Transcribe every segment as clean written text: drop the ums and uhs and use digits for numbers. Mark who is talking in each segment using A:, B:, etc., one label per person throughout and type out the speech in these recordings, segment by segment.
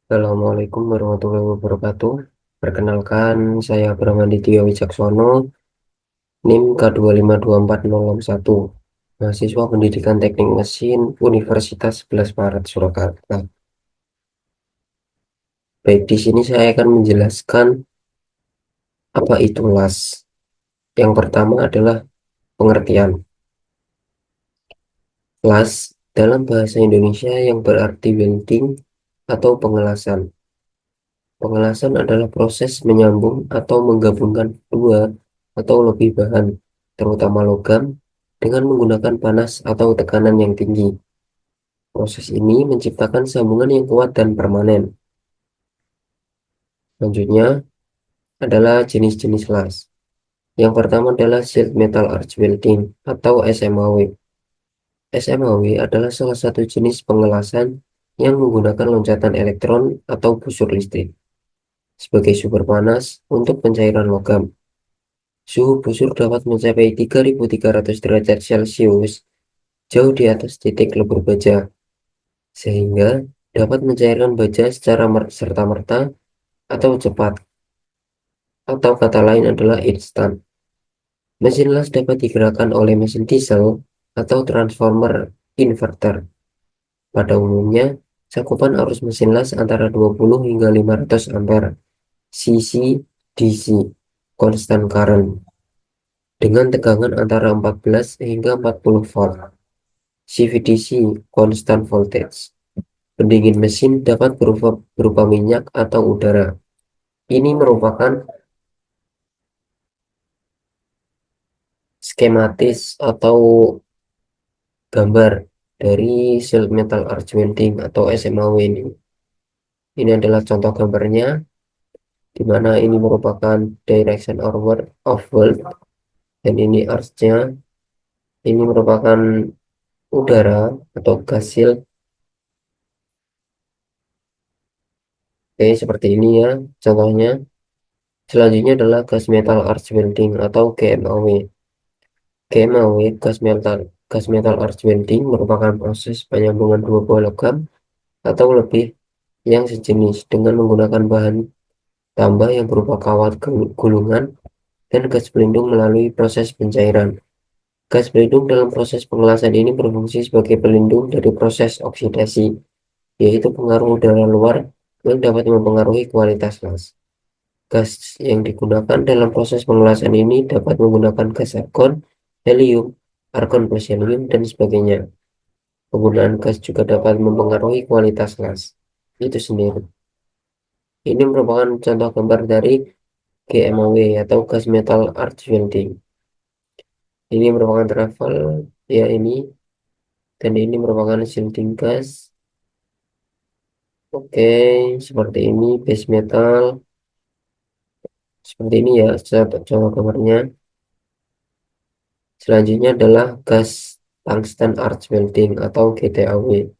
A: Assalamualaikum warahmatullahi wabarakatuh. Perkenalkan, saya Bramanditya Wicaksono, NIM K2524061, mahasiswa Pendidikan Teknik Mesin Universitas 11 Maret Surakarta. Baik, di sini saya akan menjelaskan apa itu las. Yang pertama adalah pengertian. Las dalam bahasa Indonesia yang berarti welding atau pengelasan. Pengelasan adalah proses menyambung atau menggabungkan dua atau lebih bahan, terutama logam, dengan menggunakan panas atau tekanan yang tinggi. Proses ini menciptakan sambungan yang kuat dan permanen. Selanjutnya adalah jenis-jenis las. Yang pertama adalah sheet metal arch welding atau SMAW. SMAW adalah salah satu jenis pengelasan yang menggunakan loncatan elektron atau busur listrik sebagai sumber panas untuk pencairan logam. Suhu busur dapat mencapai 3300 derajat Celcius, jauh di atas titik lebur baja, sehingga dapat mencairkan baja secara serta-merta atau cepat, atau kata lain adalah instan. Mesin las dapat digerakkan oleh mesin diesel atau transformer inverter. Pada umumnya, cakupan arus mesin las antara 20 hingga 500 ampere, CC DC, constant current, dengan tegangan antara 14 hingga 40 volt. CVDC, constant voltage. Pendingin mesin dapat berupa minyak atau udara. Ini merupakan skematis atau gambar dari sheet metal arch welding atau SMAW ini. Ini adalah contoh gambarnya, di mana ini merupakan direction of weld, dan ini archnya. Ini merupakan udara atau gas shield. Oke, seperti ini ya contohnya. Selanjutnya adalah gas metal arch welding atau GMAW. GMAW, gas metal arch welding merupakan proses penyambungan dua buah logam atau lebih yang sejenis dengan menggunakan bahan tambah yang berupa kawat gulungan dan gas pelindung melalui proses pencairan. Gas pelindung dalam proses pengelasan ini berfungsi sebagai pelindung dari proses oksidasi, yaitu pengaruh udara luar yang dapat mempengaruhi kualitas las. Gas yang digunakan dalam proses pengelasan ini dapat menggunakan gas argon, helium, argon plus helium, dan sebagainya. Penggunaan gas juga dapat mempengaruhi kualitas las itu sendiri. Ini merupakan contoh gambar dari GMAW atau gas metal arch welding. Ini merupakan travel ya ini, dan ini merupakan shielding gas. Oke, seperti ini base metal. Seperti ini ya contoh gambarnya. Selanjutnya adalah gas tungsten arch welding atau GTAW.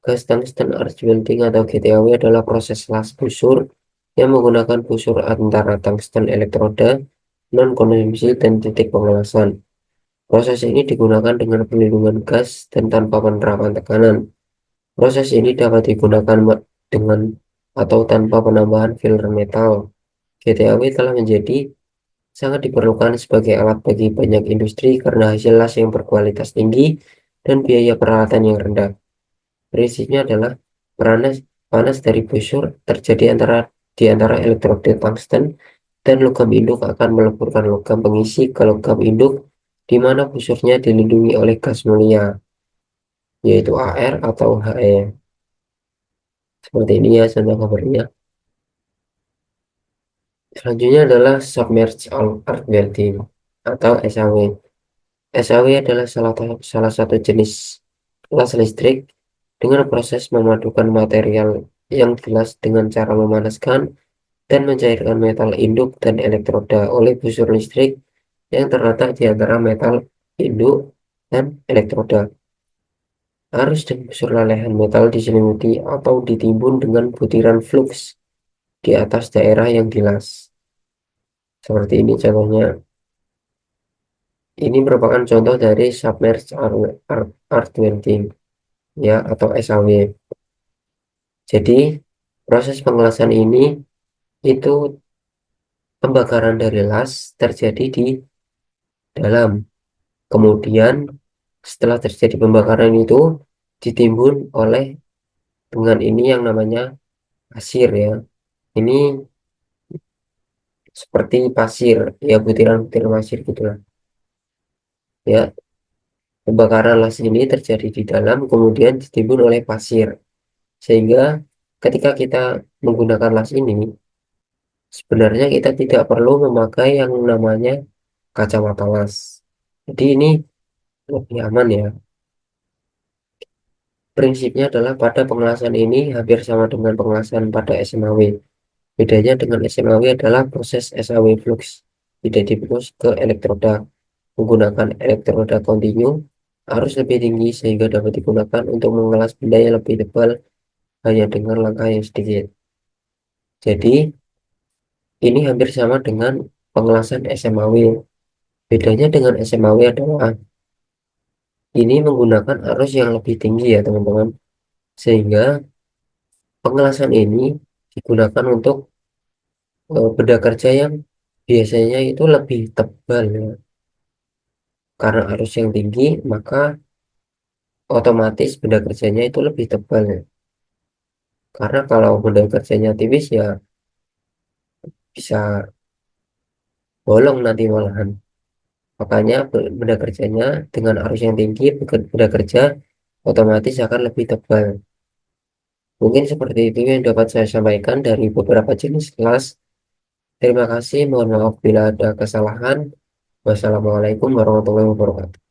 A: Gas tungsten arch welding atau GTAW adalah proses las busur yang menggunakan busur antara tungsten elektroda, non-konsumsi, dan titik pengelasan. Proses ini digunakan dengan pelindungan gas dan tanpa penerapan tekanan. Proses ini dapat digunakan dengan atau tanpa penambahan filler metal. GTAW telah menjadi sangat diperlukan sebagai alat bagi banyak industri karena hasil las yang berkualitas tinggi dan biaya peralatan yang rendah. Prinsipnya adalah panas panas dari busur terjadi di antara elektroda tungsten dan logam induk akan meleburkan logam pengisi ke logam induk, di mana busurnya dilindungi oleh gas mulia, yaitu AR atau HE. Seperti ini ya contoh gambarnya. Selanjutnya adalah submerged arc welding atau SAW. SAW adalah salah satu jenis las listrik dengan proses memadukan material yang jelas dengan cara memanaskan dan mencairkan metal induk dan elektroda oleh busur listrik yang terletak di antara metal induk dan elektroda. Arus dan busur lelehan metal diselimuti atau ditimbun dengan butiran flux di atas daerah yang dilas. Seperti ini contohnya. Ini merupakan contoh dari submerged arc welding ya atau SAW. Jadi Proses pengelasan ini itu pembakaran dari las terjadi di dalam. Kemudian setelah terjadi pembakaran itu ditimbun oleh dengan ini yang namanya pasir ya. Ini seperti pasir ya, butiran-butiran pasir gitulah. Ya, pembakaran las ini terjadi di dalam kemudian ditimbun oleh pasir. Sehingga ketika kita menggunakan las ini sebenarnya kita tidak perlu memakai yang namanya kacamata las. Jadi ini lebih aman ya. Prinsipnya adalah pada pengelasan ini hampir sama dengan pengelasan pada SMAW. Bedanya dengan SMAW adalah proses SAW flux tidak diflux ke elektroda menggunakan elektroda kontinu arus lebih tinggi sehingga dapat digunakan untuk mengelas benda yang lebih tebal hanya dengan langkah yang sedikit. Jadi ini hampir sama dengan pengelasan SMAW. Bedanya dengan SMAW adalah ini menggunakan arus yang lebih tinggi ya teman-teman. Sehingga pengelasan ini digunakan untuk benda kerja yang biasanya itu lebih tebal ya. Karena arus yang tinggi maka otomatis benda kerjanya itu lebih tebal ya. Karena kalau benda kerjanya tipis ya bisa bolong nanti malahan. Makanya benda kerjanya dengan arus yang tinggi benda kerja otomatis akan lebih tebal. Mungkin seperti itu yang dapat saya sampaikan dari beberapa jenis kelas. Terima kasih, mohon maaf bila ada kesalahan. Wassalamualaikum warahmatullahi wabarakatuh.